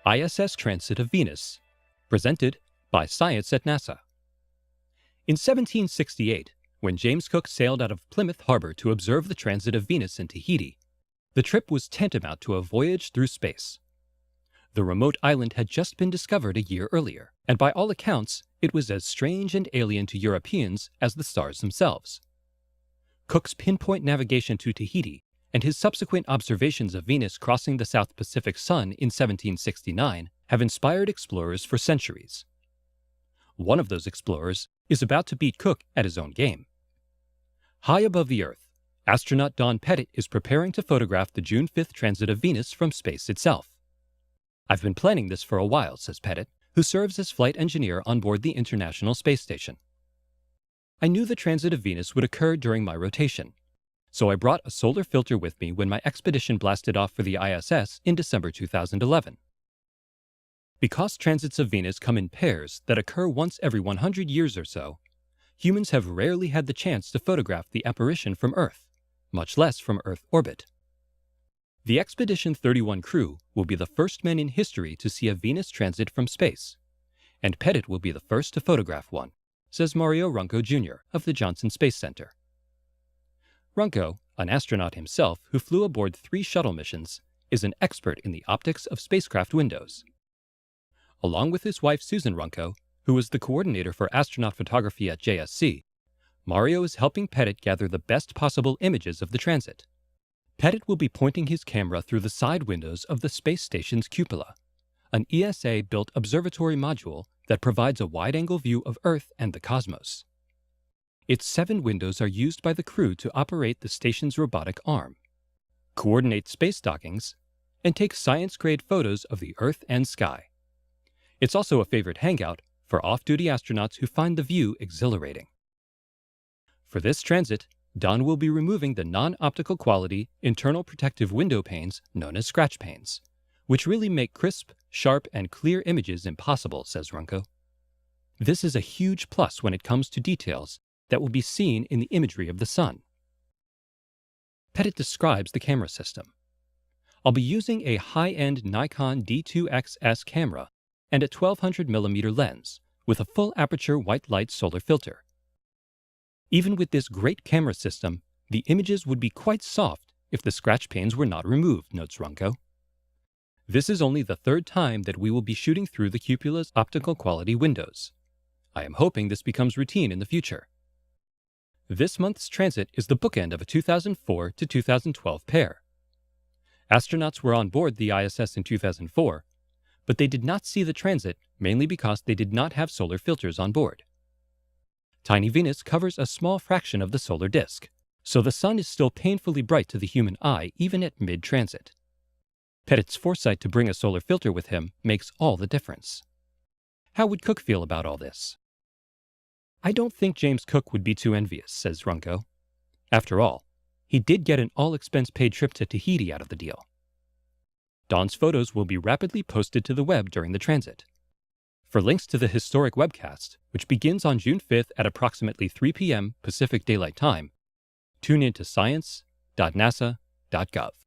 ISS Transit of Venus, presented by Science at NASA. In 1768, when James Cook sailed out of Plymouth Harbor to observe the transit of Venus in Tahiti, the trip was tantamount to a voyage through space. The remote island had just been discovered a year earlier, and by all accounts, it was as strange and alien to Europeans as the stars themselves. Cook's pinpoint navigation to Tahiti and his subsequent observations of Venus crossing the South Pacific Sun in 1769 have inspired explorers for centuries. One of those explorers is about to beat Cook at his own game. High above the Earth, astronaut Don Pettit is preparing to photograph the June 5th transit of Venus from space itself. "I've been planning this for a while," says Pettit, who serves as flight engineer on board the International Space Station. "I knew the transit of Venus would occur during my rotation, so I brought a solar filter with me when my expedition blasted off for the ISS in December 2011. Because transits of Venus come in pairs that occur once every 100 years or so, humans have rarely had the chance to photograph the apparition from Earth, much less from Earth orbit. The Expedition 31 crew will be the first men in history to see a Venus transit from space, and Pettit will be the first to photograph one," says Mario Runco Jr. of the Johnson Space Center. Runco, an astronaut himself who flew aboard 3 shuttle missions, is an expert in the optics of spacecraft windows. Along with his wife Susan Runco, who is the coordinator for astronaut photography at JSC, Mario is helping Pettit gather the best possible images of the transit. Pettit will be pointing his camera through the side windows of the space station's cupola, an ESA-built observatory module that provides a wide-angle view of Earth and the cosmos. Its 7 windows are used by the crew to operate the station's robotic arm, coordinate space dockings, and take science-grade photos of the Earth and sky. It's also a favorite hangout for off-duty astronauts who find the view exhilarating. For this transit, Don will be removing the non-optical quality internal protective window panes known as scratch panes, which really make crisp, sharp, and clear images impossible, says Runco. This is a huge plus when it comes to details that will be seen in the imagery of the sun. Pettit describes the camera system. "I'll be using a high-end Nikon D2XS camera and a 1200mm lens with a full aperture white light solar filter. Even with this great camera system, the images would be quite soft if the scratch panes were not removed," notes Runco. "This is only the 3rd time that we will be shooting through the cupula's optical quality windows. I am hoping this becomes routine in the future." This month's transit is the bookend of a 2004 to 2012 pair. Astronauts were on board the ISS in 2004, but they did not see the transit mainly because they did not have solar filters on board. Tiny Venus covers a small fraction of the solar disk, so the sun is still painfully bright to the human eye even at mid-transit. Pettit's foresight to bring a solar filter with him makes all the difference. How would Cook feel about all this? "I don't think James Cook would be too envious," says Runco. "After all, he did get an all-expense-paid trip to Tahiti out of the deal." Don's photos will be rapidly posted to the web during the transit. For links to the historic webcast, which begins on June 5th at approximately 3 p.m. Pacific Daylight Time, tune in to science.nasa.gov.